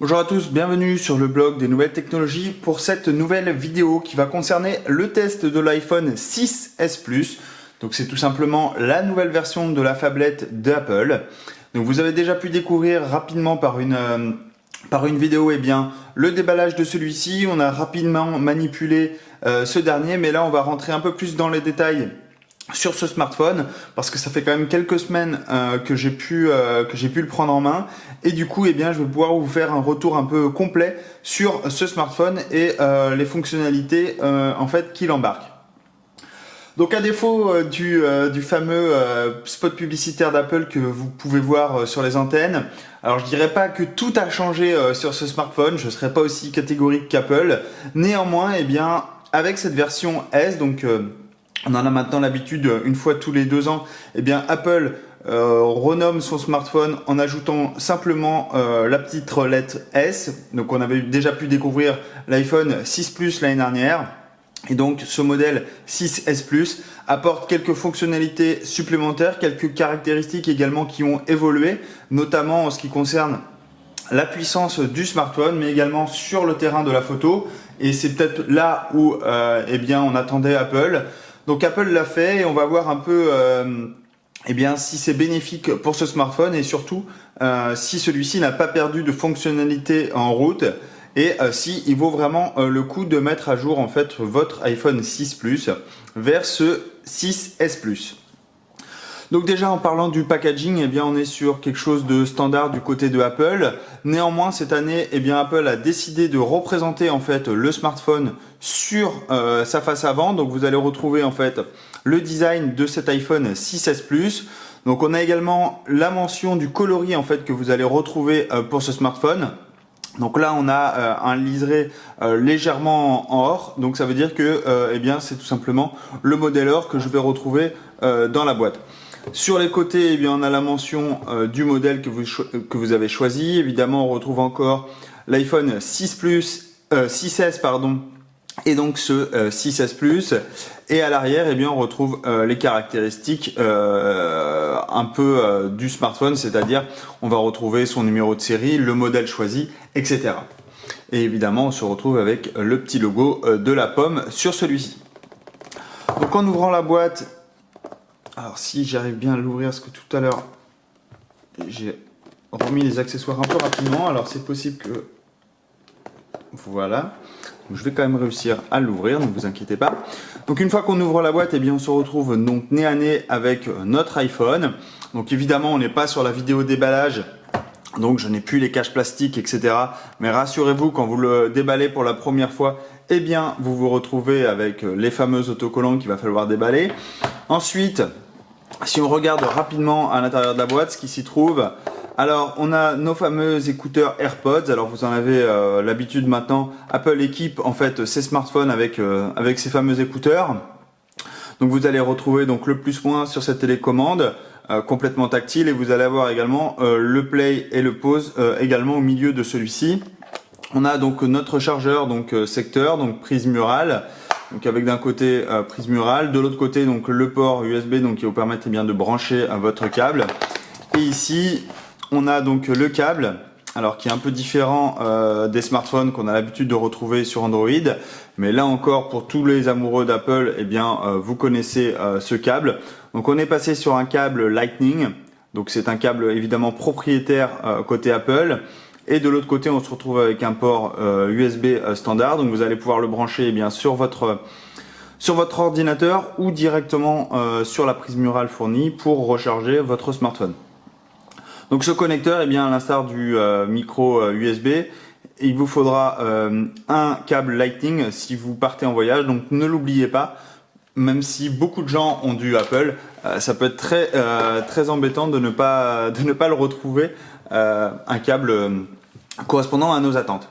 Bonjour à tous, bienvenue sur le blog des nouvelles technologies pour cette nouvelle vidéo qui va concerner le test de l'iPhone 6S Plus. Donc c'est tout simplement la nouvelle version de la phablette d'Apple. Donc vous avez déjà pu découvrir rapidement par une vidéo le déballage de celui-ci. On a rapidement manipulé ce dernier, mais là on va rentrer un peu plus dans les détails sur ce smartphone parce que ça fait quand même quelques semaines que j'ai pu le prendre en main et du coup je vais pouvoir vous faire un retour un peu complet sur ce smartphone et les fonctionnalités en fait qu'il embarque. Donc à défaut du fameux spot publicitaire d'Apple que vous pouvez voir sur les antennes, alors je dirais pas que tout a changé sur ce smartphone, je ne serais pas aussi catégorique qu'Apple. Néanmoins, avec cette version S, donc on en a maintenant l'habitude, une fois tous les 2 ans, Apple renomme son smartphone en ajoutant simplement la petite lettre S. Donc on avait déjà pu découvrir l'iPhone 6 Plus l'année dernière. Et donc ce modèle 6S Plus apporte quelques fonctionnalités supplémentaires, quelques caractéristiques également qui ont évolué, notamment en ce qui concerne la puissance du smartphone, mais également sur le terrain de la photo. Et c'est peut-être là où on attendait Apple. Donc Apple l'a fait et on va voir un peu si c'est bénéfique pour ce smartphone et surtout si celui-ci n'a pas perdu de fonctionnalité en route et si il vaut vraiment le coup de mettre à jour en fait votre iPhone 6 Plus vers ce 6S Plus. Donc déjà en parlant du packaging, on est sur quelque chose de standard du côté de Apple. Néanmoins cette année, Apple a décidé de représenter en fait le smartphone sur sa face avant. Donc vous allez retrouver en fait le design de cet iPhone 6S Plus. Donc on a également la mention du coloris en fait que vous allez retrouver pour ce smartphone. Donc là on a un liseré légèrement en or, donc ça veut dire que c'est tout simplement le modèle or que je vais retrouver dans la boîte. Sur les côtés, on a la mention du modèle que vous avez choisi. Évidemment, on retrouve encore l'iPhone 6S et donc ce 6S Plus. Et à l'arrière, on retrouve les caractéristiques un peu du smartphone, c'est-à-dire on va retrouver son numéro de série, le modèle choisi, etc. Et évidemment, on se retrouve avec le petit logo de la pomme sur celui-ci. Donc en ouvrant la boîte, alors si j'arrive bien à l'ouvrir, parce que tout à l'heure j'ai remis les accessoires un peu rapidement, alors c'est possible que... Voilà, donc je vais quand même réussir à l'ouvrir, ne vous inquiétez pas. Donc une fois qu'on ouvre la boîte, on se retrouve donc nez à nez avec notre iPhone. Donc évidemment on n'est pas sur la vidéo déballage, donc je n'ai plus les caches plastiques, etc. Mais rassurez-vous, quand vous le déballez pour la première fois, vous vous retrouvez avec les fameux autocollants qu'il va falloir déballer. Ensuite, si on regarde rapidement à l'intérieur de la boîte, ce qui s'y trouve, alors on a nos fameux écouteurs AirPods. Alors vous en avez l'habitude maintenant, Apple équipe en fait ses smartphones avec ces fameux écouteurs. Donc vous allez retrouver donc le plus-moins sur cette télécommande complètement tactile et vous allez avoir également le play et le pause également au milieu de celui-ci. On a donc notre chargeur secteur, donc prise murale. Donc avec d'un côté prise murale, de l'autre côté donc le port USB qui vous permet de brancher votre câble. Et ici on a donc le câble, alors qui est un peu différent des smartphones qu'on a l'habitude de retrouver sur Android. Mais là encore, pour tous les amoureux d'Apple, vous connaissez ce câble. Donc on est passé sur un câble Lightning, donc c'est un câble évidemment propriétaire côté Apple. Et de l'autre côté, on se retrouve avec un port USB standard. Donc vous allez pouvoir le brancher sur votre ordinateur ou directement sur la prise murale fournie pour recharger votre smartphone. Donc ce connecteur, à l'instar du micro USB, il vous faudra un câble Lightning si vous partez en voyage. Donc ne l'oubliez pas, même si beaucoup de gens ont du Apple, ça peut être très embêtant de ne pas le retrouver, un câble correspondant à nos attentes.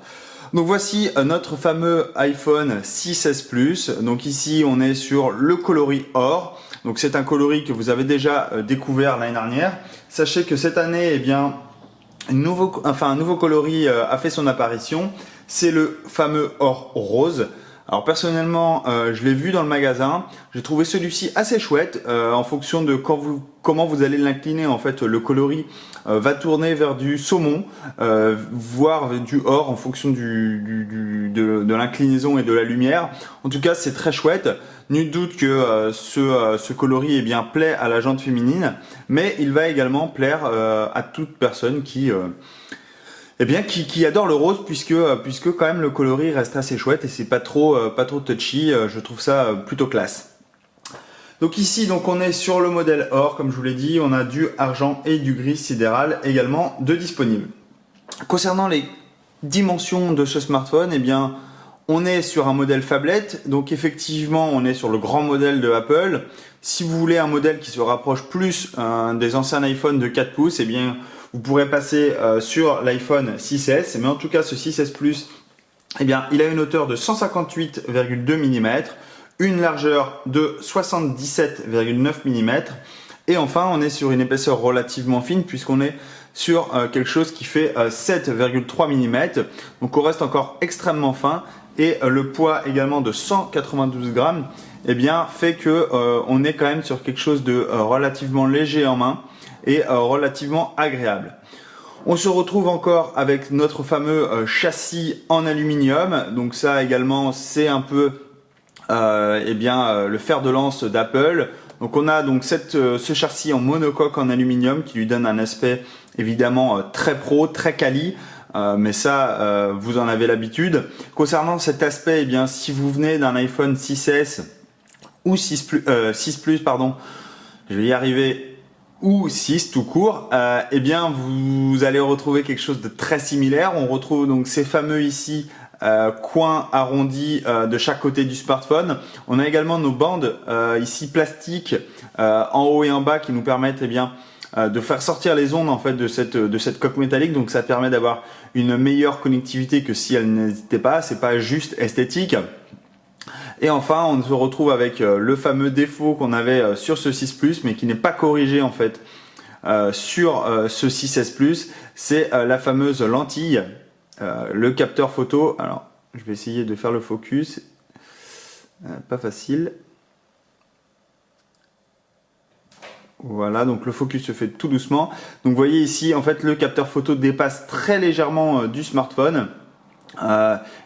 Donc voici notre fameux iPhone 6S Plus. Donc ici on est sur le coloris or. Donc c'est un coloris que vous avez déjà découvert l'année dernière. Sachez que cette année, un nouveau coloris a fait son apparition. C'est le fameux or rose. Alors personnellement, je l'ai vu dans le magasin. J'ai trouvé celui-ci assez chouette en fonction de comment vous allez l'incliner. En fait, le coloris va tourner vers du saumon, voire du or en fonction de l'inclinaison et de la lumière. En tout cas, c'est très chouette. Nul doute que ce coloris eh bien, plaît à la jante féminine, mais il va également plaire à toute personne qui adore le rose, puisque quand même le coloris reste assez chouette et c'est pas trop touchy. Je trouve ça plutôt classe. Donc ici, donc on est sur le modèle or, comme je vous l'ai dit, on a du argent et du gris sidéral également de disponibles. Concernant les dimensions de ce smartphone, eh bien, on est sur un modèle phablette, donc effectivement on est sur le grand modèle de Apple. Si vous voulez un modèle qui se rapproche plus des anciens iPhone de 4 pouces, eh bien vous pourrez passer sur l'iPhone 6S, mais en tout cas ce 6S Plus, eh bien, il a une hauteur de 158,2 mm, une largeur de 77,9 mm, et enfin on est sur une épaisseur relativement fine puisqu'on est sur quelque chose qui fait 7,3 mm, donc on reste encore extrêmement fin, et le poids également de 192 grammes eh bien, fait que on est quand même sur quelque chose de relativement léger en main et relativement agréable. On se retrouve encore avec notre fameux châssis en aluminium, donc ça également c'est un peu le fer de lance d'Apple. Donc on a donc ce châssis en monocoque en aluminium qui lui donne un aspect évidemment très pro, très quali, mais ça vous en avez l'habitude. Concernant cet aspect, eh bien, si vous venez d'un iPhone 6S ou 6 Plus, pardon, je vais y arriver, ou 6 tout court, eh bien vous allez retrouver quelque chose de très similaire. On retrouve donc ces fameux ici coins arrondis de chaque côté du smartphone. On a également nos bandes ici plastiques en haut et en bas qui nous permettent de faire sortir les ondes en fait de cette coque métallique, donc ça permet d'avoir une meilleure connectivité que si elle n'était pas. C'est pas juste esthétique. Et enfin, on se retrouve avec le fameux défaut qu'on avait sur ce 6 Plus, mais qui n'est pas corrigé en fait sur ce 6S Plus, c'est la fameuse lentille, le capteur photo. Alors, je vais essayer de faire le focus, pas facile. Voilà, donc le focus se fait tout doucement. Donc vous voyez ici, en fait, le capteur photo dépasse très légèrement du smartphone.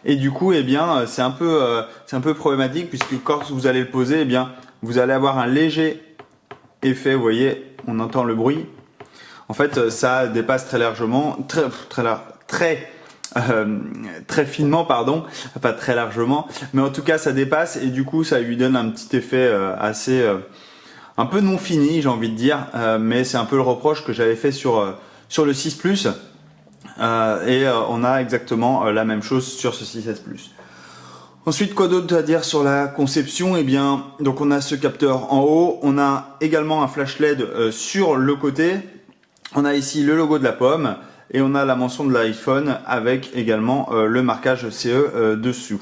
Et du coup, eh bien, c'est un peu problématique puisque quand vous allez le poser, eh bien, vous allez avoir un léger effet. Vous voyez, on entend le bruit. En fait, ça dépasse très largement, très finement, pardon, pas très largement, mais en tout cas, ça dépasse et du coup, ça lui donne un petit effet assez un peu non fini, j'ai envie de dire, mais c'est un peu le reproche que j'avais fait sur le 6 Plus. On a exactement la même chose sur ce 6S Plus. Ensuite, quoi d'autre à dire sur la conception? Eh bien, donc on a ce capteur en haut, on a également un flash LED sur le côté, on a ici le logo de la pomme et on a la mention de l'iPhone avec également le marquage CE dessous.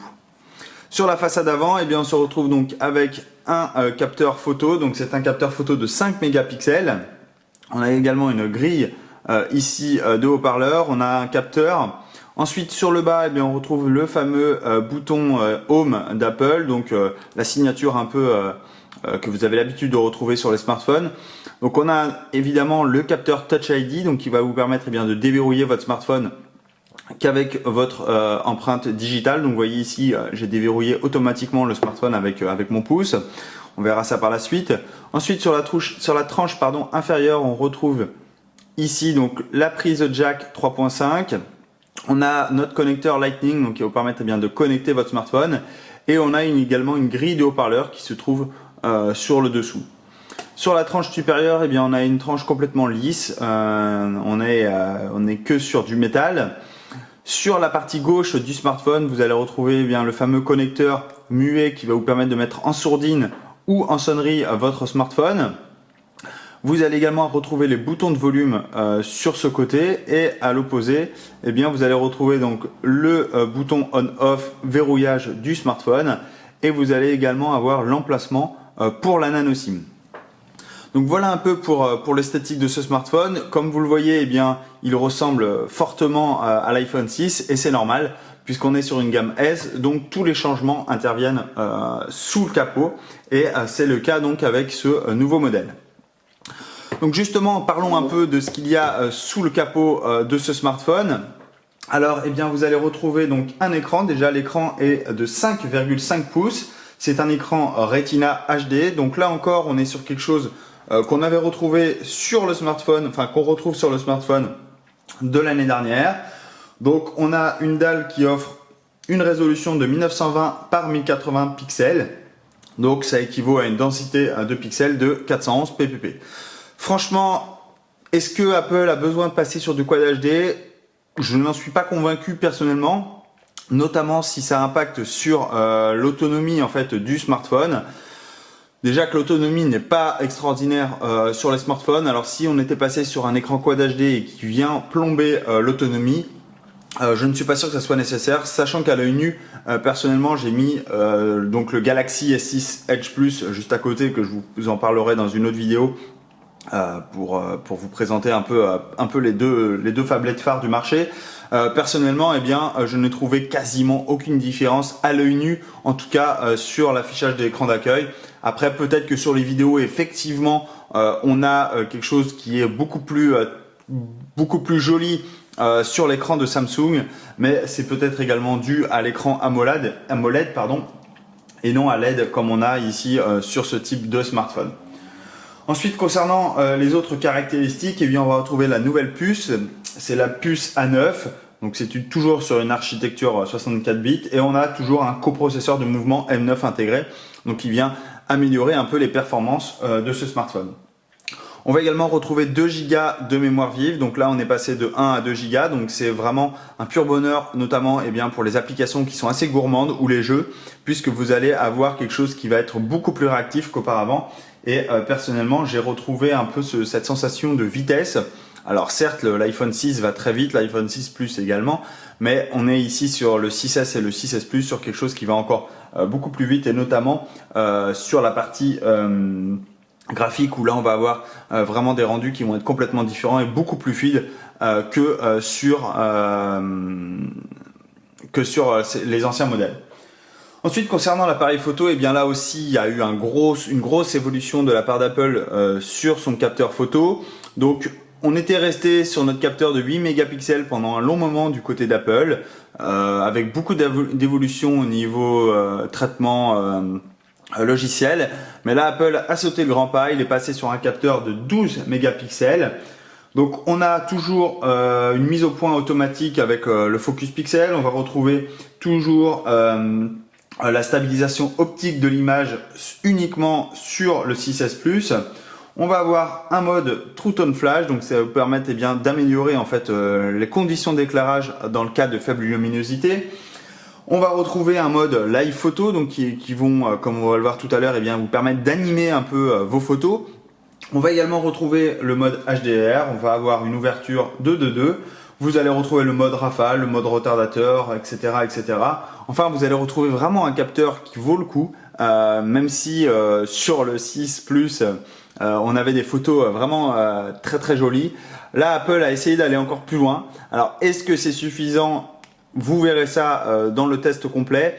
Sur la façade avant, eh bien, on se retrouve donc avec un capteur photo, donc c'est un capteur photo de 5 mégapixels. On a également une grille ici de haut-parleur, on a un capteur. Ensuite sur le bas, eh bien, on retrouve le fameux bouton Home d'Apple, donc la signature un peu que vous avez l'habitude de retrouver sur les smartphones. Donc on a évidemment le capteur Touch ID, donc qui va vous permettre de déverrouiller votre smartphone qu'avec votre empreinte digitale. Donc vous voyez ici, j'ai déverrouillé automatiquement le smartphone avec mon pouce. On verra ça par la suite. Ensuite sur la tranche inférieure, on retrouve ici donc la prise jack 3.5. On a notre connecteur Lightning, donc qui va vous permettre de connecter votre smartphone, et on a également une grille de haut-parleurs qui se trouve sur le dessous. Sur la tranche supérieure, on a une tranche complètement lisse. On est que sur du métal. Sur la partie gauche du smartphone, vous allez retrouver le fameux connecteur muet qui va vous permettre de mettre en sourdine ou en sonnerie votre smartphone. Vous allez également retrouver les boutons de volume sur ce côté, et à l'opposé, vous allez retrouver donc le bouton on-off verrouillage du smartphone, et vous allez également avoir l'emplacement pour la nano SIM. Donc voilà un peu pour l'esthétique de ce smartphone. Comme vous le voyez, il ressemble fortement à l'iPhone 6, et c'est normal puisqu'on est sur une gamme S, donc tous les changements interviennent sous le capot, et c'est le cas donc avec ce nouveau modèle. Donc justement, parlons un peu de ce qu'il y a sous le capot de ce smartphone. Alors, eh bien, vous allez retrouver donc un écran. Déjà, l'écran est de 5,5 pouces. C'est un écran Retina HD. Donc là encore, on est sur quelque chose qu'on avait retrouvé sur le smartphone, enfin qu'on retrouve sur le smartphone de l'année dernière. Donc, on a une dalle qui offre une résolution de 1920 par 1080 pixels. Donc, ça équivaut à une densité de pixels de 411 ppp. Franchement, est-ce que Apple a besoin de passer sur du Quad HD? Je n'en suis pas convaincu personnellement, notamment si ça impacte sur l'autonomie en fait du smartphone. Déjà que l'autonomie n'est pas extraordinaire sur les smartphones. Alors si on était passé sur un écran Quad HD et qui vient plomber l'autonomie, je ne suis pas sûr que ça soit nécessaire, sachant qu'à l'œil nu, personnellement, j'ai mis donc le Galaxy S6 Edge Plus juste à côté, que je vous en parlerai dans une autre vidéo. Pour vous présenter un peu les deux phablettes phares du marché. Personnellement, eh bien, je n'ai trouvé quasiment aucune différence à l'œil nu, en tout cas sur l'affichage de l'écran d'accueil. Après, peut-être que sur les vidéos, effectivement, on a quelque chose qui est beaucoup plus joli sur l'écran de Samsung, mais c'est peut-être également dû à l'écran AMOLED, et non à LED comme on a ici sur ce type de smartphone. Ensuite, concernant les autres caractéristiques, eh bien, on va retrouver la nouvelle puce. C'est la puce A9. Donc, c'est toujours sur une architecture 64 bits. Et on a toujours un coprocesseur de mouvement M9 intégré. Donc, qui vient améliorer un peu les performances de ce smartphone. On va également retrouver 2 Go de mémoire vive. Donc là, on est passé de 1 à 2 Go. Donc, c'est vraiment un pur bonheur, notamment eh bien, pour les applications qui sont assez gourmandes ou les jeux, puisque vous allez avoir quelque chose qui va être beaucoup plus réactif qu'auparavant. Et personnellement, j'ai retrouvé un peu cette sensation de vitesse. Alors certes, l'iPhone 6 va très vite, l'iPhone 6 Plus également, mais on est ici sur le 6S et le 6S Plus sur quelque chose qui va encore beaucoup plus vite, et notamment sur la partie graphique, où là on va avoir vraiment des rendus qui vont être complètement différents et beaucoup plus fluides que sur les anciens modèles. Ensuite, concernant l'appareil photo, eh bien là aussi, il y a eu une grosse évolution de la part d'Apple sur son capteur photo. Donc, on était resté sur notre capteur de 8 mégapixels pendant un long moment du côté d'Apple, avec beaucoup d'évolution au niveau traitement logiciel. Mais là, Apple a sauté le grand pas, il est passé sur un capteur de 12 mégapixels. Donc on a toujours une mise au point automatique avec le focus pixel. On va retrouver toujours la stabilisation optique de l'image uniquement sur le 6S Plus. On va avoir un mode True Tone Flash, donc ça va vous permettre eh bien d'améliorer en fait les conditions d'éclairage dans le cas de faible luminosité. On va retrouver un mode Live Photo, donc qui vont, comme on va le voir tout à l'heure, eh bien vous permettre d'animer un peu vos photos. On va également retrouver le mode HDR. On va avoir une ouverture de 2.2. Vous allez retrouver le mode rafale, le mode retardateur, etc., etc. Enfin, vous allez retrouver vraiment un capteur qui vaut le coup, même si sur le 6 Plus, on avait des photos vraiment très très jolies. Là, Apple a essayé d'aller encore plus loin. Alors, est-ce que c'est suffisant? Vous verrez ça dans le test complet.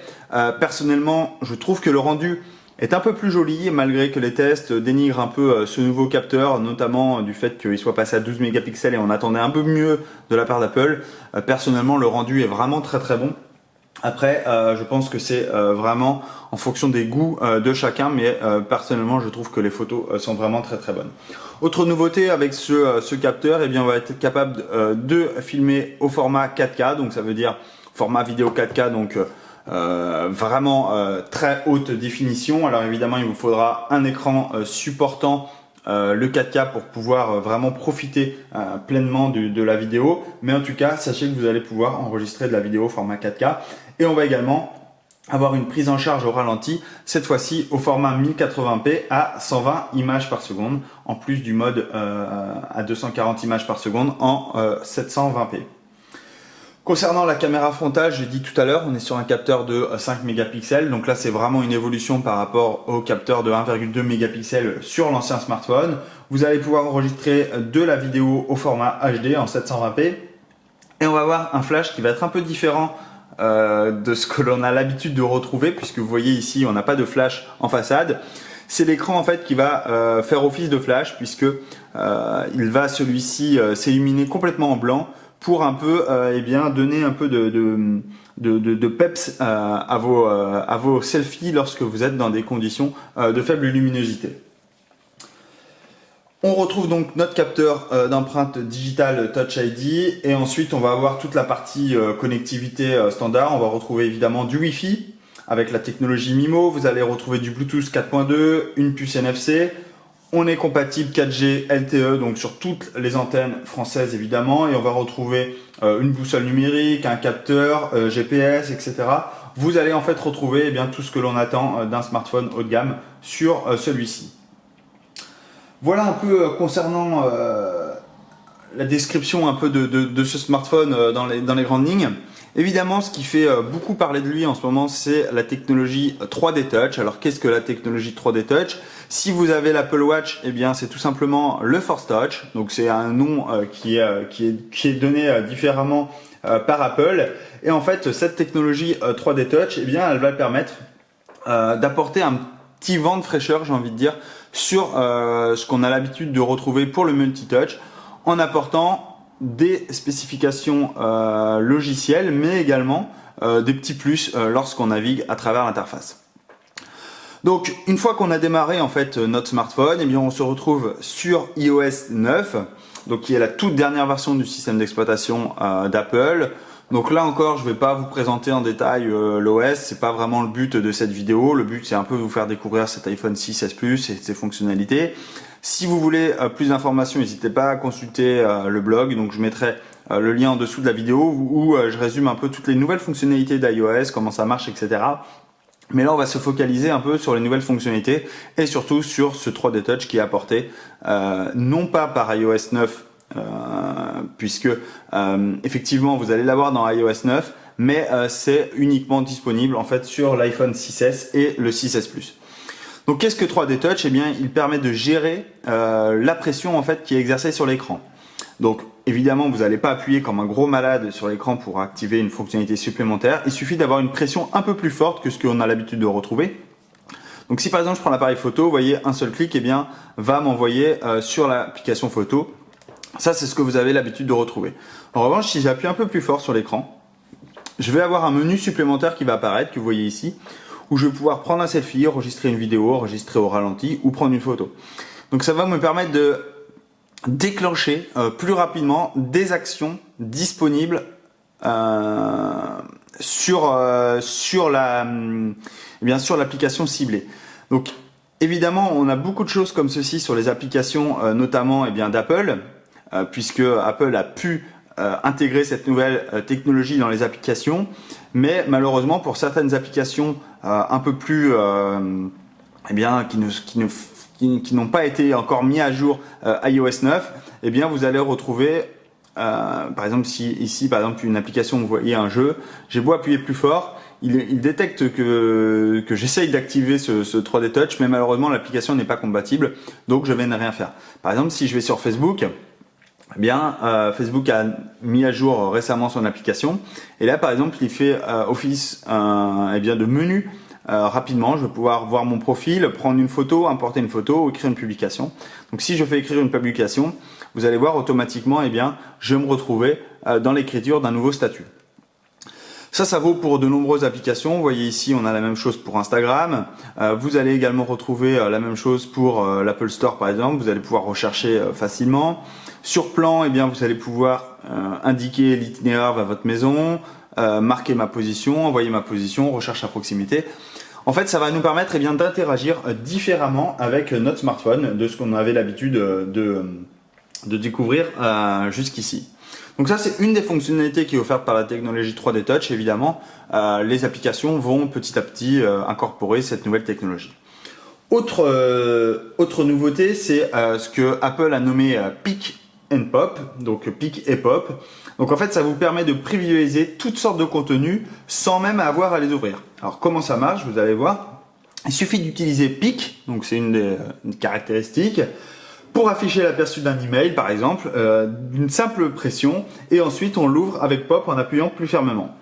Personnellement, je trouve que le rendu est un peu plus joli, malgré que les tests dénigrent un peu ce nouveau capteur, notamment du fait qu'il soit passé à 12 mégapixels et on attendait un peu mieux de la part d'Apple. Personnellement, le rendu est vraiment très très bon. Après, je pense que c'est vraiment en fonction des goûts de chacun, mais personnellement, je trouve que les photos sont vraiment très très bonnes. Autre nouveauté avec ce capteur, eh bien, on va être capable de filmer au format 4K, donc ça veut dire format vidéo 4K, donc vraiment très haute définition. Alors évidemment, il vous faudra un écran supportant le 4K pour pouvoir vraiment profiter pleinement de la vidéo, mais en tout cas sachez que vous allez pouvoir enregistrer de la vidéo au format 4K, et on va également avoir une prise en charge au ralenti, cette fois-ci au format 1080p à 120 images par seconde, en plus du mode à 240 images par seconde en 720p. Concernant la caméra frontale, j'ai dit tout à l'heure, on est sur un capteur de 5 mégapixels. Donc là, c'est vraiment une évolution par rapport au capteur de 1,2 mégapixels sur l'ancien smartphone. Vous allez pouvoir enregistrer de la vidéo au format HD en 720p. Et on va avoir un flash qui va être un peu différent de ce que l'on a l'habitude de retrouver, puisque vous voyez ici, on n'a pas de flash en façade. C'est l'écran en fait qui va faire office de flash, puisque il va celui-ci s'illuminer complètement en blanc pour un peu donner un peu de peps à vos selfies lorsque vous êtes dans des conditions de faible luminosité. On retrouve donc notre capteur d'empreinte digitale Touch ID et ensuite on va avoir toute la partie connectivité standard. On va retrouver évidemment du Wi-Fi avec la technologie MIMO. Vous allez retrouver du Bluetooth 4.2, une puce NFC. On est compatible 4G LTE donc sur toutes les antennes françaises évidemment, et on va retrouver une boussole numérique, un capteur, GPS, etc. Vous allez en fait retrouver tout ce que l'on attend d'un smartphone haut de gamme sur celui-ci. Voilà un peu concernant la description un peu de ce smartphone dans les grandes lignes. Évidemment, ce qui fait beaucoup parler de lui en ce moment, c'est la technologie 3D Touch. Alors, qu'est-ce que la technologie 3D Touch? Si vous avez l'Apple Watch, c'est tout simplement le Force Touch. Donc, c'est un nom qui est donné différemment par Apple. Et en fait, cette technologie 3D Touch, elle va permettre d'apporter un petit vent de fraîcheur, j'ai envie de dire, sur ce qu'on a l'habitude de retrouver pour le multitouch, en apportant des spécifications logicielles, mais également des petits plus lorsqu'on navigue à travers l'interface. Donc, une fois qu'on a démarré en fait notre smartphone, on se retrouve sur iOS 9, donc qui est la toute dernière version du système d'exploitation d'Apple. Donc là encore, je ne vais pas vous présenter en détail l'OS, c'est pas vraiment le but de cette vidéo. Le but, c'est un peu vous faire découvrir cet iPhone 6S Plus et ses fonctionnalités. Si vous voulez plus d'informations, n'hésitez pas à consulter le blog. Donc je mettrai le lien en dessous de la vidéo où je résume un peu toutes les nouvelles fonctionnalités d'iOS, comment ça marche, etc. Mais là, on va se focaliser un peu sur les nouvelles fonctionnalités et surtout sur ce 3D Touch qui est apporté non pas par iOS 9, puisque effectivement vous allez l'avoir dans iOS 9, mais c'est uniquement disponible en fait sur l'iPhone 6S et le 6S Plus. Donc qu'est-ce que 3D Touch? Il permet de gérer la pression en fait qui est exercée sur l'écran. Donc évidemment vous n'allez pas appuyer comme un gros malade sur l'écran pour activer une fonctionnalité supplémentaire. Il suffit d'avoir une pression un peu plus forte que ce qu'on a l'habitude de retrouver. Donc si par exemple je prends l'appareil photo, vous voyez un seul clic va m'envoyer sur l'application photo. Ça, c'est ce que vous avez l'habitude de retrouver. En revanche, si j'appuie un peu plus fort sur l'écran, je vais avoir un menu supplémentaire qui va apparaître, que vous voyez ici, où je vais pouvoir prendre un selfie, enregistrer une vidéo, enregistrer au ralenti ou prendre une photo. Donc ça va me permettre de déclencher plus rapidement des actions disponibles sur l'application ciblée. Donc évidemment, on a beaucoup de choses comme ceci sur les applications, notamment d'Apple. Puisque Apple a pu intégrer cette nouvelle technologie dans les applications, mais malheureusement pour certaines applications un peu plus qui n'ont pas été encore mis à jour iOS 9, vous allez retrouver par exemple ici une application, vous voyez un jeu, j'ai beau appuyer plus fort, il détecte que j'essaye d'activer ce 3D Touch, mais malheureusement l'application n'est pas compatible, donc je vais ne rien faire. Par exemple, si je vais sur Facebook, Facebook a mis à jour récemment son application et là par exemple il fait office de menu rapidement. Je vais pouvoir voir mon profil, prendre une photo, importer une photo ou écrire une publication. Donc si je fais écrire une publication, vous allez voir automatiquement je vais me retrouver dans l'écriture d'un nouveau statut. Ça vaut pour de nombreuses applications. Vous voyez ici, on a la même chose pour Instagram. Vous allez également retrouver la même chose pour l'Apple Store par exemple. Vous allez pouvoir rechercher facilement. Sur plan, vous allez pouvoir indiquer l'itinéraire vers votre maison, marquer ma position, envoyer ma position, recherche à proximité. En fait, ça va nous permettre d'interagir différemment avec notre smartphone de ce qu'on avait l'habitude de découvrir jusqu'ici. Donc ça, c'est une des fonctionnalités qui est offerte par la technologie 3D Touch. Évidemment, les applications vont petit à petit incorporer cette nouvelle technologie. Autre nouveauté, c'est ce que Apple a nommé Pick and Pop, donc Pick et Pop. Donc en fait, ça vous permet de privilégier toutes sortes de contenus sans même avoir à les ouvrir. Alors comment ça marche? Vous allez voir. Il suffit d'utiliser Pick, donc c'est une des caractéristiques, pour afficher l'aperçu d'un email par exemple, d'une simple pression, et ensuite on l'ouvre avec Pop en appuyant plus fermement.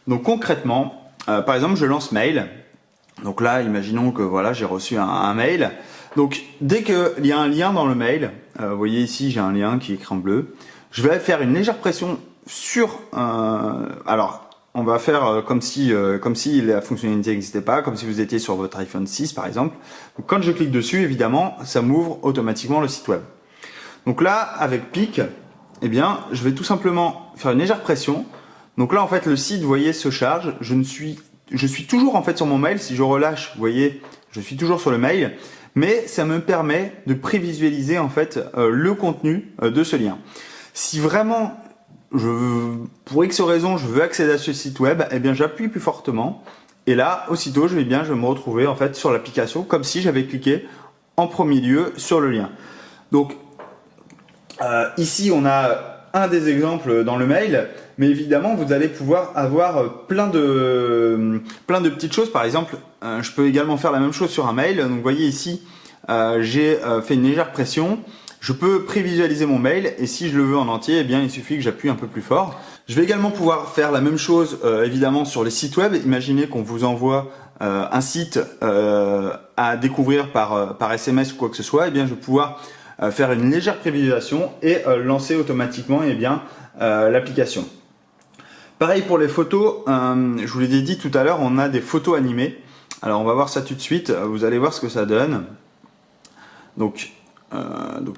Donc concrètement, par exemple, je lance mail. Donc là, imaginons que voilà, j'ai reçu un mail. Donc dès qu'il y a un lien dans le mail, vous voyez ici, j'ai un lien qui est écrit en bleu. Je vais faire une légère pression sur. Alors, on va faire comme si la fonctionnalité n'existait pas, comme si vous étiez sur votre iPhone 6 par exemple. Donc quand je clique dessus, évidemment, ça m'ouvre automatiquement le site web. Donc là, avec Pic, eh bien, je vais tout simplement faire une légère pression. Donc là, en fait, le site, vous voyez, se charge. Je suis toujours en fait sur mon mail. Si je relâche, vous voyez, je suis toujours sur le mail. Mais ça me permet de prévisualiser en fait le contenu de ce lien. Si vraiment, pour X raison, je veux accéder à ce site web, eh bien, j'appuie plus fortement. Et là, aussitôt, je vais me retrouver en fait sur l'application comme si j'avais cliqué en premier lieu sur le lien. Donc, ici, on a un des exemples dans le mail, mais évidemment, vous allez pouvoir avoir plein de petites choses. Par exemple, je peux également faire la même chose sur un mail. Donc, vous voyez ici, j'ai fait une légère pression. Je peux prévisualiser mon mail et si je le veux en entier, eh bien, il suffit que j'appuie un peu plus fort. Je vais également pouvoir faire la même chose, évidemment, sur les sites web. Imaginez qu'on vous envoie un site à découvrir par SMS ou quoi que ce soit. Eh bien, je vais pouvoir faire une légère prévisualisation et lancer automatiquement l'application. Pareil pour les photos, je vous l'ai dit tout à l'heure, on a des photos animées. Alors on va voir ça tout de suite, vous allez voir ce que ça donne. Donc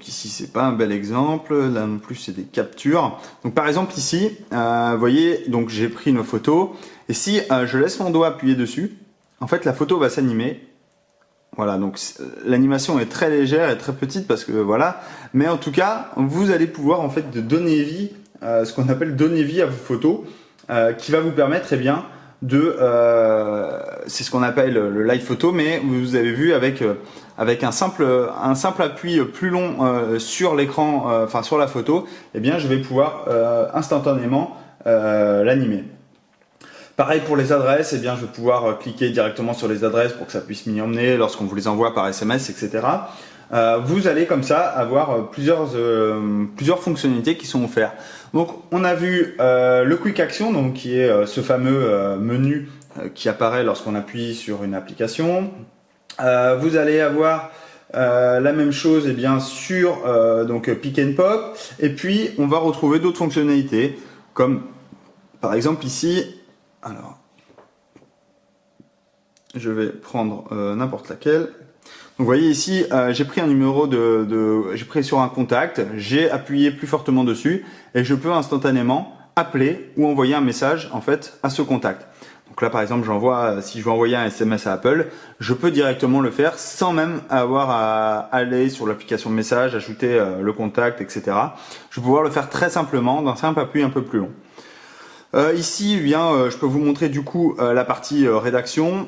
ici c'est pas un bel exemple, là non plus c'est des captures. Donc par exemple ici, vous voyez, donc j'ai pris une photo et si je laisse mon doigt appuyer dessus, en fait la photo va s'animer. Voilà, donc l'animation est très légère et très petite parce que voilà, mais en tout cas, vous allez pouvoir en fait donner vie, ce qu'on appelle donner vie à vos photos, qui va vous permettre eh bien c'est ce qu'on appelle le live photo, mais vous avez vu avec un simple appui plus long sur l'écran, enfin sur la photo, eh bien je vais pouvoir instantanément l'animer. Pareil pour les adresses, eh bien, je vais pouvoir cliquer directement sur les adresses pour que ça puisse m'y emmener lorsqu'on vous les envoie par SMS, etc. Vous allez comme ça avoir plusieurs fonctionnalités qui sont offertes. Donc, on a vu le Quick Action, donc qui est ce fameux menu qui apparaît lorsqu'on appuie sur une application. Vous allez avoir la même chose eh bien, sur donc Pick and Pop. Et puis, on va retrouver d'autres fonctionnalités, comme par exemple ici. Alors, je vais prendre n'importe laquelle. Donc, vous voyez ici, j'ai pris un numéro j'ai pris sur un contact, j'ai appuyé plus fortement dessus et je peux instantanément appeler ou envoyer un message en fait à ce contact. Donc là, par exemple, si je veux envoyer un SMS à Apple, je peux directement le faire sans même avoir à aller sur l'application de message, ajouter le contact, etc. Je vais pouvoir le faire très simplement d'un simple appui un peu plus long. Ici, eh bien, je peux vous montrer du coup la partie rédaction.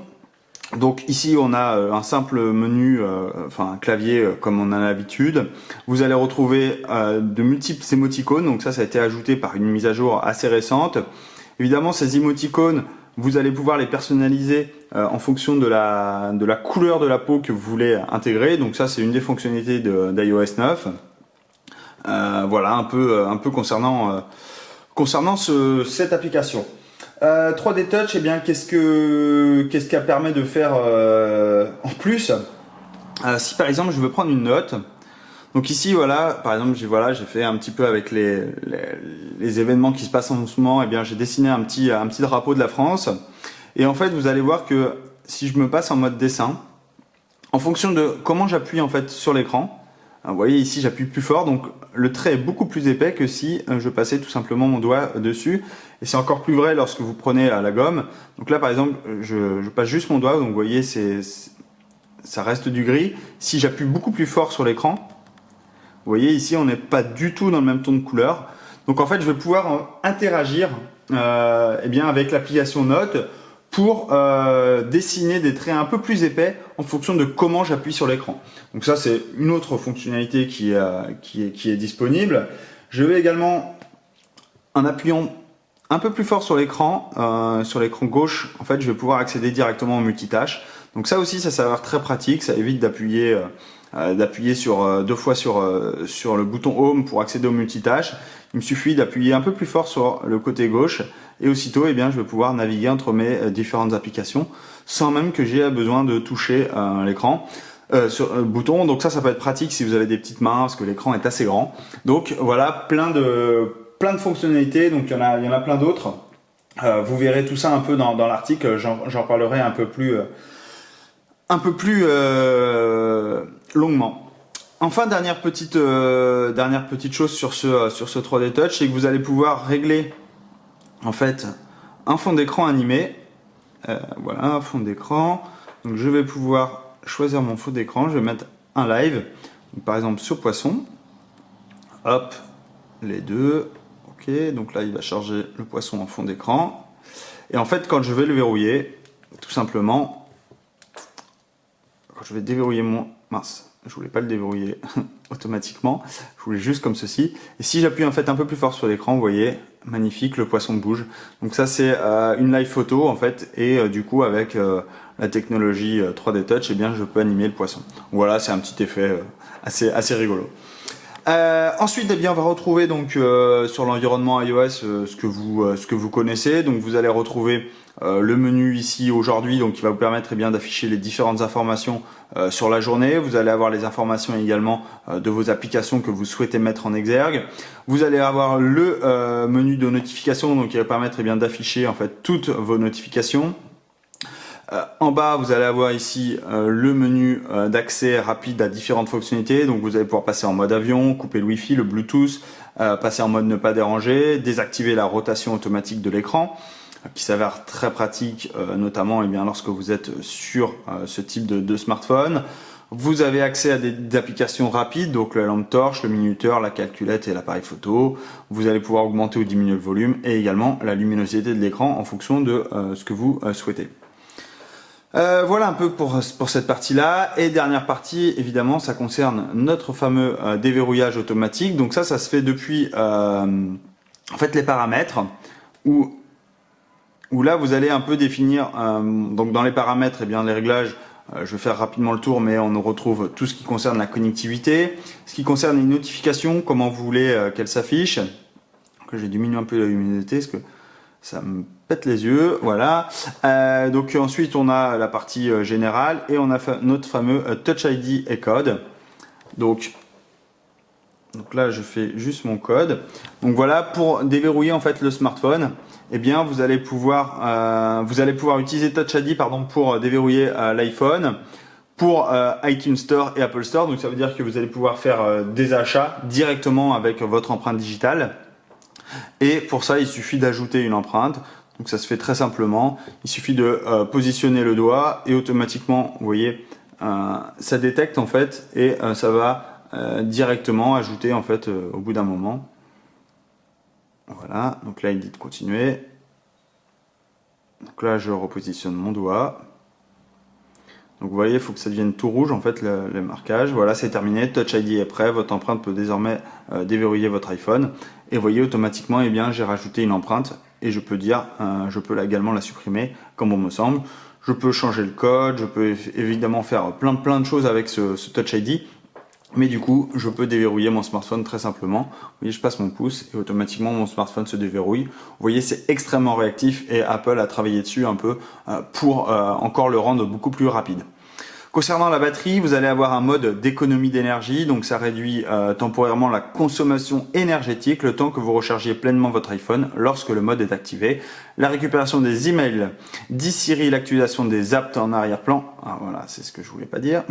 Donc ici, on a un simple menu, enfin un clavier comme on a l'habitude. Vous allez retrouver de multiples émoticônes. Donc ça a été ajouté par une mise à jour assez récente. Évidemment, ces émoticônes, vous allez pouvoir les personnaliser en fonction de la couleur de la peau que vous voulez intégrer. Donc ça, c'est une des fonctionnalités d'iOS 9. Voilà, un peu concernant cette application. 3D Touch, eh bien, qu'est-ce qu'elle permet de faire en plus si par exemple je veux prendre une note, donc ici voilà, par exemple j'ai fait un petit peu avec les événements qui se passent en ce moment, eh bien j'ai dessiné un petit drapeau de la France et en fait vous allez voir que si je me passe en mode dessin, en fonction de comment j'appuie en fait sur l'écran, vous voyez ici j'appuie plus fort, donc le trait est beaucoup plus épais que si je passais tout simplement mon doigt dessus. Et c'est encore plus vrai lorsque vous prenez la gomme. Donc là par exemple je passe juste mon doigt, donc vous voyez ça reste du gris. Si j'appuie beaucoup plus fort sur l'écran, vous voyez ici on n'est pas du tout dans le même ton de couleur. Donc en fait je vais pouvoir interagir eh bien, avec l'application Note pour dessiner des traits un peu plus épais en fonction de comment j'appuie sur l'écran. Donc ça c'est une autre fonctionnalité qui est disponible. Je vais également, en appuyant un peu plus fort sur l'écran gauche, en fait je vais pouvoir accéder directement au multitâche. Donc ça aussi ça s'avère très pratique, ça évite d'appuyer deux fois sur le bouton Home pour accéder au multitâche. Il me suffit d'appuyer un peu plus fort sur le côté gauche et aussitôt, eh bien, je vais pouvoir naviguer entre mes différentes applications sans même que j'ai besoin de toucher l'écran. Sur le bouton, donc ça peut être pratique si vous avez des petites mains parce que l'écran est assez grand. Donc voilà, plein de fonctionnalités, donc il y en a plein d'autres. Vous verrez tout ça un peu dans l'article, j'en parlerai un peu plus longuement. Enfin, dernière petite chose sur ce 3D Touch, c'est que vous allez pouvoir régler en fait un fond d'écran animé. Voilà, un fond d'écran. Donc je vais pouvoir choisir mon fond d'écran, je vais mettre un live, donc, par exemple sur poisson. Hop, les deux. Ok, donc là il va charger le poisson en fond d'écran. Et en fait, quand je vais le verrouiller, tout simplement, quand je vais déverrouiller mon... Mince, je voulais pas le déverrouiller automatiquement, je voulais juste comme ceci. Et si j'appuie en fait un peu plus fort sur l'écran, vous voyez, magnifique, le poisson bouge. Donc ça c'est une live photo en fait, et du coup avec la technologie 3D Touch, eh bien je peux animer le poisson. Voilà, c'est un petit effet assez rigolo. Ensuite, eh bien, on va retrouver donc sur l'environnement iOS ce que vous connaissez. Donc vous allez retrouver le menu ici aujourd'hui, donc qui va vous permettre eh bien d'afficher les différentes informations sur la journée. Vous allez avoir les informations également de vos applications que vous souhaitez mettre en exergue. Vous allez avoir le menu de notification, donc qui va permettre eh bien d'afficher en fait toutes vos notifications. En bas, vous allez avoir ici le menu d'accès rapide à différentes fonctionnalités. Donc vous allez pouvoir passer en mode avion, couper le Wi-Fi, le Bluetooth, passer en mode ne pas déranger, désactiver la rotation automatique de l'écran, qui s'avère très pratique, notamment eh bien, lorsque vous êtes sur ce type de smartphone. Vous avez accès à des applications rapides, donc la lampe torche, le minuteur, la calculette et l'appareil photo. Vous allez pouvoir augmenter ou diminuer le volume et également la luminosité de l'écran en fonction de ce que vous souhaitez. Voilà un peu pour cette partie-là. Et dernière partie, évidemment, ça concerne notre fameux déverrouillage automatique. Donc ça se fait depuis en fait les paramètres où là vous allez un peu définir. Donc dans les paramètres, eh bien les réglages. Je vais faire rapidement le tour, mais on retrouve tout ce qui concerne la connectivité, ce qui concerne les notifications, comment vous voulez qu'elles s'affichent. J'ai diminué un peu la luminosité parce que ça me pète les yeux, voilà. Donc ensuite on a la partie générale et on a notre fameux Touch ID et code. Donc là je fais juste mon code. Donc voilà, pour déverrouiller en fait le smartphone, eh bien vous allez pouvoir utiliser Touch ID pour déverrouiller l'iPhone, pour iTunes Store et Apple Store. Donc ça veut dire que vous allez pouvoir faire des achats directement avec votre empreinte digitale. Et pour ça, il suffit d'ajouter une empreinte. Donc ça se fait très simplement. Il suffit de positionner le doigt et automatiquement, vous voyez, ça détecte en fait et ça va directement ajouter en fait au bout d'un moment. Voilà. Donc là, il dit de continuer. Donc là, je repositionne mon doigt. Donc vous voyez, il faut que ça devienne tout rouge en fait le marquage. Voilà, c'est terminé. Touch ID est prêt. Votre empreinte peut désormais déverrouiller votre iPhone. Et vous voyez automatiquement, eh bien, j'ai rajouté une empreinte et je peux dire, je peux également la supprimer comme bon me semble. Je peux changer le code, je peux évidemment faire plein de choses avec ce Touch ID. Mais du coup, je peux déverrouiller mon smartphone très simplement. Vous voyez, je passe mon pouce et automatiquement mon smartphone se déverrouille. Vous voyez, c'est extrêmement réactif et Apple a travaillé dessus un peu pour encore le rendre beaucoup plus rapide. Concernant la batterie, vous allez avoir un mode d'économie d'énergie, donc ça réduit temporairement la consommation énergétique le temps que vous rechargiez pleinement votre iPhone lorsque le mode est activé. La récupération des emails d'e-Siri, l'actualisation des apps en arrière-plan, voilà, c'est ce que je voulais pas dire.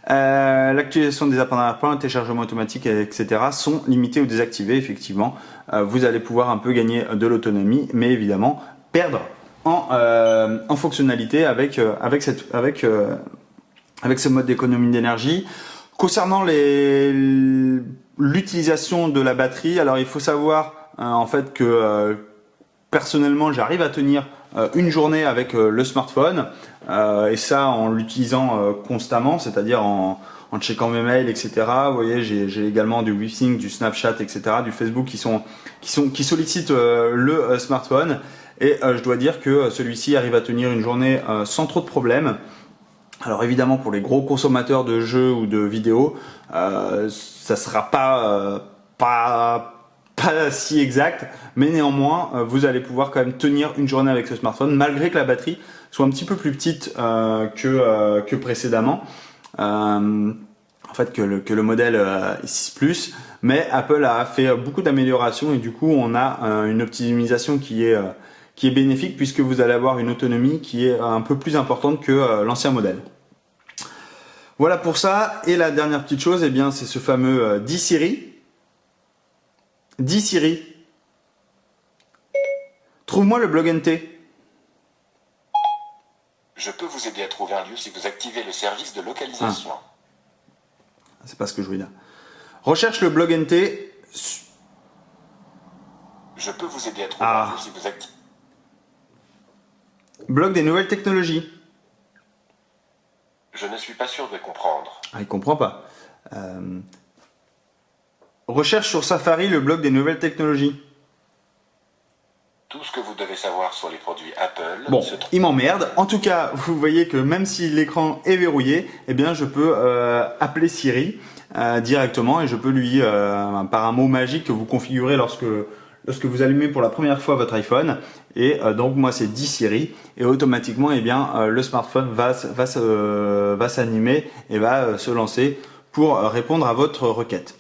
L'actualisation des apps en arrière-plan, le téléchargement automatique, etc. sont limités ou désactivés, effectivement. Vous allez pouvoir un peu gagner de l'autonomie, mais évidemment perdre en fonctionnalité avec ce mode d'économie d'énergie. Concernant l'utilisation de la batterie, alors il faut savoir en fait que personnellement j'arrive à tenir une journée avec le smartphone et ça en l'utilisant constamment, c'est-à-dire en checkant mes mails, etc. Vous voyez, j'ai également du WeSync, du Snapchat, etc., du Facebook qui sollicitent le smartphone et je dois dire que celui-ci arrive à tenir une journée sans trop de problèmes. Alors évidemment pour les gros consommateurs de jeux ou de vidéos, ça sera pas pas si exact, mais néanmoins, vous allez pouvoir quand même tenir une journée avec ce smartphone, malgré que la batterie soit un petit peu plus petite que précédemment. En fait, que le modèle 6 Plus, mais Apple a fait beaucoup d'améliorations et du coup, on a une optimisation qui est bénéfique puisque vous allez avoir une autonomie qui est un peu plus importante que l'ancien modèle. Voilà pour ça. Et la dernière petite chose, eh bien, c'est ce fameux Dis Siri. Dis Siri, trouve-moi le blog NT. Je peux vous aider à trouver un lieu si vous activez le service de localisation. C'est pas ce que je voulais dire. Recherche le blog NT. Je peux vous aider à trouver un lieu si vous activez. Blog des nouvelles technologies. Je ne suis pas sûr de comprendre. Ah, il comprend pas. Recherche sur Safari le blog des nouvelles technologies. Tout ce que vous devez savoir sur les produits Apple. Bon, il m'emmerde. En tout cas, vous voyez que même si l'écran est verrouillé, eh bien, je peux appeler Siri directement et je peux lui, par un mot magique que vous configurez lorsque vous allumez pour la première fois votre iPhone. Et donc moi, c'est Dis Siri et automatiquement, eh bien, le smartphone va s'animer et va se lancer pour répondre à votre requête.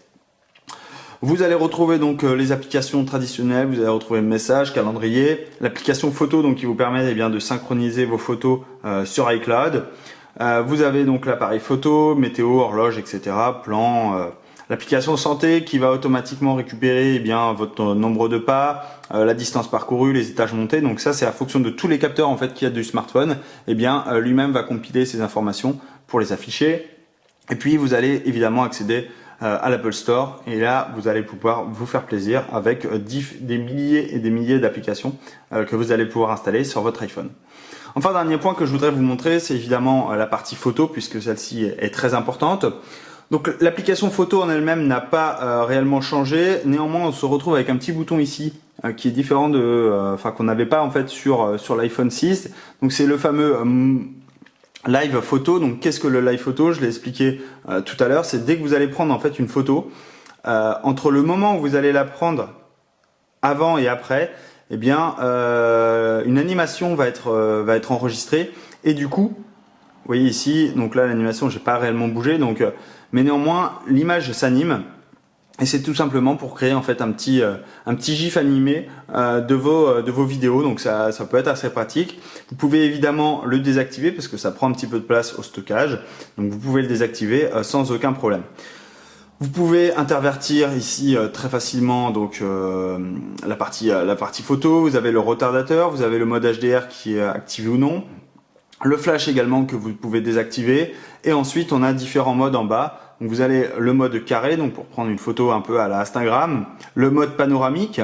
Vous allez retrouver donc les applications traditionnelles, vous allez retrouver le message, calendrier, l'application photo donc qui vous permet bien de synchroniser vos photos sur iCloud. Vous avez donc l'appareil photo, météo, horloge, etc. Plan, l'application santé qui va automatiquement récupérer bien votre nombre de pas, la distance parcourue, les étages montés. Donc ça c'est à fonction de tous les capteurs en fait qu'il y a du smartphone. Et bien lui-même va compiler ces informations pour les afficher. Et puis vous allez évidemment accéder à l'Apple Store et là vous allez pouvoir vous faire plaisir avec des milliers et des milliers d'applications que vous allez pouvoir installer sur votre iPhone. Enfin, dernier point que je voudrais vous montrer, c'est évidemment la partie photo puisque celle-ci est très importante. Donc l'application photo en elle-même n'a pas réellement changé, néanmoins on se retrouve avec un petit bouton ici qui est différent qu'on n'avait pas en fait sur l'iPhone 6. Donc c'est le fameux live photo. Donc qu'est-ce que le live photo? Je l'ai expliqué tout à l'heure. C'est dès que vous allez prendre en fait une photo, entre le moment où vous allez la prendre avant et après, eh bien une animation va être enregistrée et du coup, vous voyez ici, donc là l'animation, j'ai pas réellement bougé, donc mais néanmoins l'image s'anime. Et c'est tout simplement pour créer en fait un petit gif animé de vos vidéos, donc ça peut être assez pratique. Vous pouvez évidemment le désactiver parce que ça prend un petit peu de place au stockage, donc vous pouvez le désactiver sans aucun problème. Vous pouvez intervertir ici très facilement donc la partie photo. Vous avez le retardateur, vous avez le mode HDR qui est activé ou non, le flash également que vous pouvez désactiver, et ensuite on a différents modes en bas. Donc vous avez le mode carré, donc pour prendre une photo un peu à la Instagram, le mode panoramique,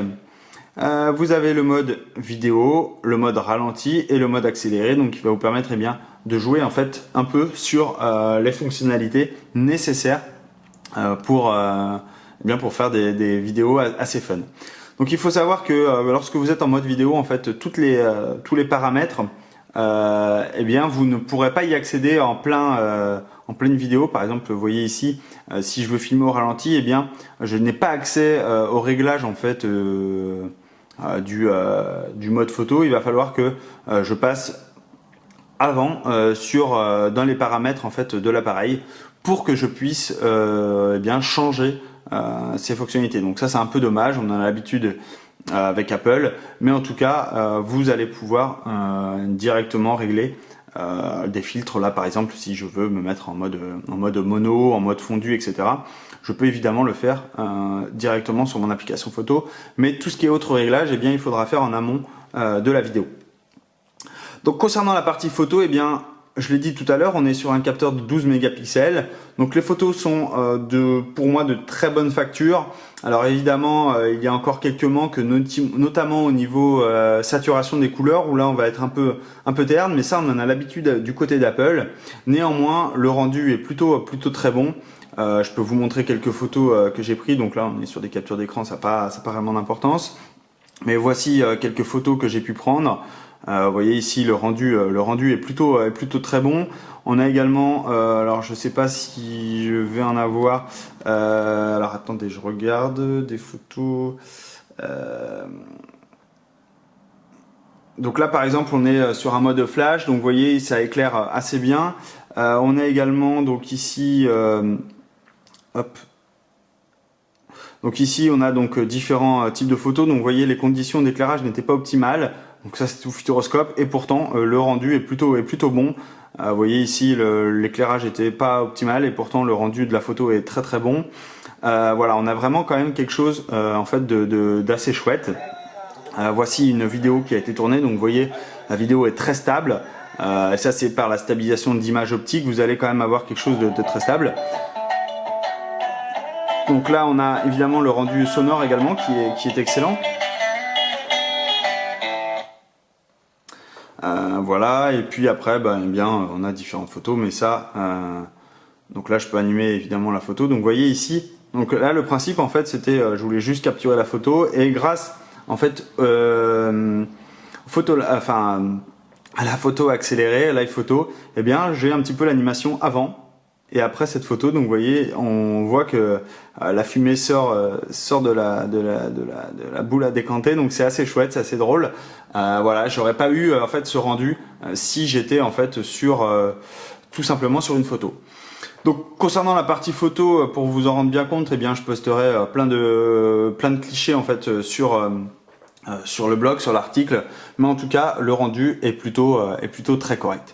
vous avez le mode vidéo, le mode ralenti et le mode accéléré, donc qui va vous permettre eh bien, de jouer en fait un peu sur les fonctionnalités nécessaires pour faire des vidéos assez fun. Donc il faut savoir que lorsque vous êtes en mode vidéo, en fait tous les paramètres, eh bien vous ne pourrez pas y accéder en pleine vidéo. Par exemple, vous voyez ici, si je veux filmer au ralenti, eh bien je n'ai pas accès au réglage en fait du mode photo. Il va falloir que je passe avant dans les paramètres en fait de l'appareil pour que je puisse eh bien changer ces fonctionnalités. Donc ça c'est un peu dommage, on en a l'habitude avec Apple, mais en tout cas vous allez pouvoir directement régler des filtres. Là par exemple, si je veux me mettre en mode mono, en mode fondu, etc., je peux évidemment le faire directement sur mon application photo, mais tout ce qui est autre réglage, eh bien il faudra faire en amont de la vidéo. Donc concernant la partie photo, eh bien je l'ai dit tout à l'heure, on est sur un capteur de 12 mégapixels. Donc les photos sont pour moi de très bonne facture. Alors évidemment, il y a encore quelques manques, notamment au niveau saturation des couleurs, où là on va être un peu terne, mais ça on en a l'habitude du côté d'Apple. Néanmoins, le rendu est plutôt très bon. Je peux vous montrer quelques photos que j'ai prises. Donc là on est sur des captures d'écran, ça n'a pas vraiment d'importance. Mais voici quelques photos que j'ai pu prendre. Vous voyez ici le rendu est plutôt très bon. On a également, alors je sais pas si je vais en avoir. Alors attendez, je regarde des photos. Donc là par exemple on est sur un mode flash, donc vous voyez ça éclaire assez bien. On a également donc ici, hop. Donc ici on a donc différents types de photos, donc vous voyez les conditions d'éclairage n'étaient pas optimales, donc ça c'est tout futuroscope et pourtant le rendu est plutôt bon. Vous voyez ici l'éclairage n'était pas optimal et pourtant le rendu de la photo est très bon. Voilà, on a vraiment quand même quelque chose en fait d'assez chouette. Voici une vidéo qui a été tournée, donc vous voyez la vidéo est très stable. Et ça c'est par la stabilisation d'image optique, vous allez quand même avoir quelque chose de très stable. Donc là on a évidemment le rendu sonore également qui est excellent. Voilà, et puis après eh bien, on a différentes photos, mais ça donc là je peux animer évidemment la photo. Donc vous voyez ici, donc là le principe en fait c'était je voulais juste capturer la photo et grâce en fait à la photo accélérée, live photo, eh bien j'ai un petit peu l'animation avant et après cette photo. Donc vous voyez, on voit que la fumée sort de la boule à décanter, donc c'est assez chouette, c'est assez drôle. Voilà, j'aurais pas eu en fait ce rendu si j'étais en fait sur tout simplement sur une photo. Donc concernant la partie photo, pour vous en rendre bien compte, eh bien je posterai plein de clichés en fait sur le blog, sur l'article, mais en tout cas le rendu est plutôt très correct.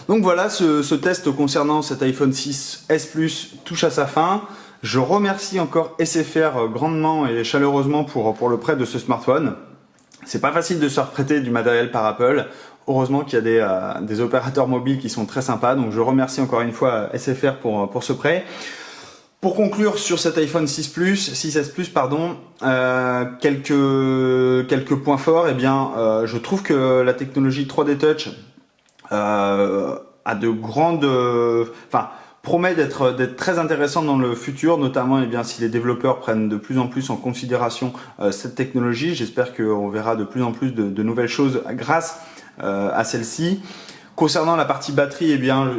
Donc voilà, ce test concernant cet iPhone 6s Plus touche à sa fin. Je remercie encore SFR grandement et chaleureusement pour le prêt de ce smartphone. C'est pas facile de se faire prêter du matériel par Apple. Heureusement qu'il y a des opérateurs mobiles qui sont très sympas, donc je remercie encore une fois SFR pour ce prêt. Pour conclure sur cet iPhone 6s Plus, pardon, quelques points forts. Eh bien, je trouve que la technologie 3D Touch a de grandes, promet d'être très intéressante dans le futur, notamment si les développeurs prennent de plus en plus en considération cette technologie. J'espère qu'on verra de plus en plus de nouvelles choses grâce à celle-ci. Concernant la partie batterie, eh bien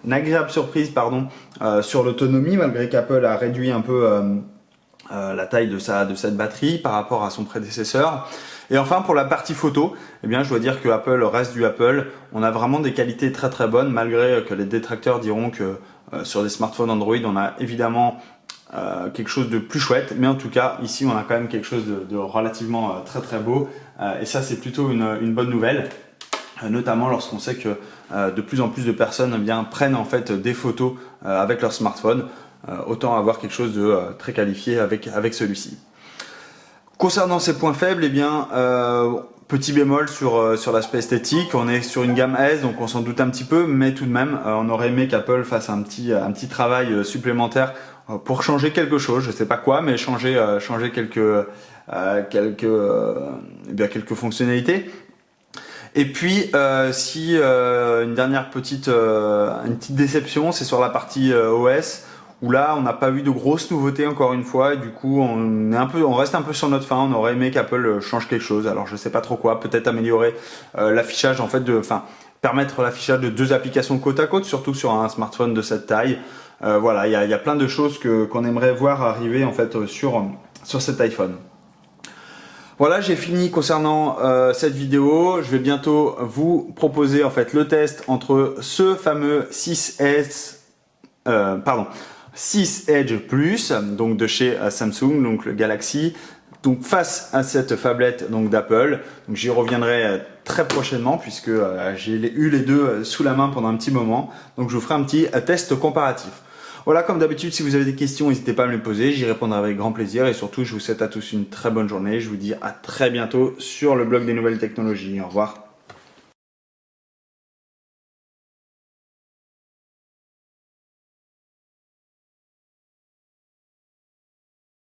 une agréable surprise sur l'autonomie, malgré qu'Apple a réduit un peu la taille de cette batterie par rapport à son prédécesseur. Et enfin pour la partie photo, eh bien je dois dire que Apple reste du Apple. On a vraiment des qualités très bonnes, malgré que les détracteurs diront que sur des smartphones Android on a évidemment quelque chose de plus chouette, mais en tout cas ici on a quand même quelque chose de relativement très beau, et ça c'est plutôt une bonne nouvelle, notamment lorsqu'on sait que de plus en plus de personnes prennent en fait des photos avec leur smartphone. Autant avoir quelque chose de très qualifié avec celui-ci. Concernant ces points faibles, eh bien, petit bémol sur l'aspect esthétique. On est sur une gamme S, donc on s'en doute un petit peu, mais tout de même, on aurait aimé qu'Apple fasse un petit travail supplémentaire pour changer quelque chose. Je sais pas quoi, mais changer quelques fonctionnalités. Et puis, une dernière petite déception, c'est sur la partie OS. Où là on n'a pas vu de grosses nouveautés encore une fois, et du coup on reste un peu sur notre faim. On aurait aimé qu'Apple change quelque chose, alors je sais pas trop quoi, peut-être améliorer l'affichage en fait, permettre l'affichage de 2 applications côte à côte, surtout sur un smartphone de cette taille. Voilà, il y a plein de choses qu'on aimerait voir arriver en fait sur cet iPhone. Voilà, j'ai fini concernant cette vidéo. Je vais bientôt vous proposer en fait le test entre ce fameux 6 Edge Plus, donc de chez Samsung, donc le Galaxy, donc face à cette phablette donc d'Apple. Donc j'y reviendrai très prochainement puisque j'ai eu les deux sous la main pendant un petit moment. Donc je vous ferai un petit test comparatif. Voilà, comme d'habitude, si vous avez des questions, n'hésitez pas à me les poser, j'y répondrai avec grand plaisir, et surtout je vous souhaite à tous une très bonne journée. Je vous dis à très bientôt sur le blog des nouvelles technologies. Au revoir.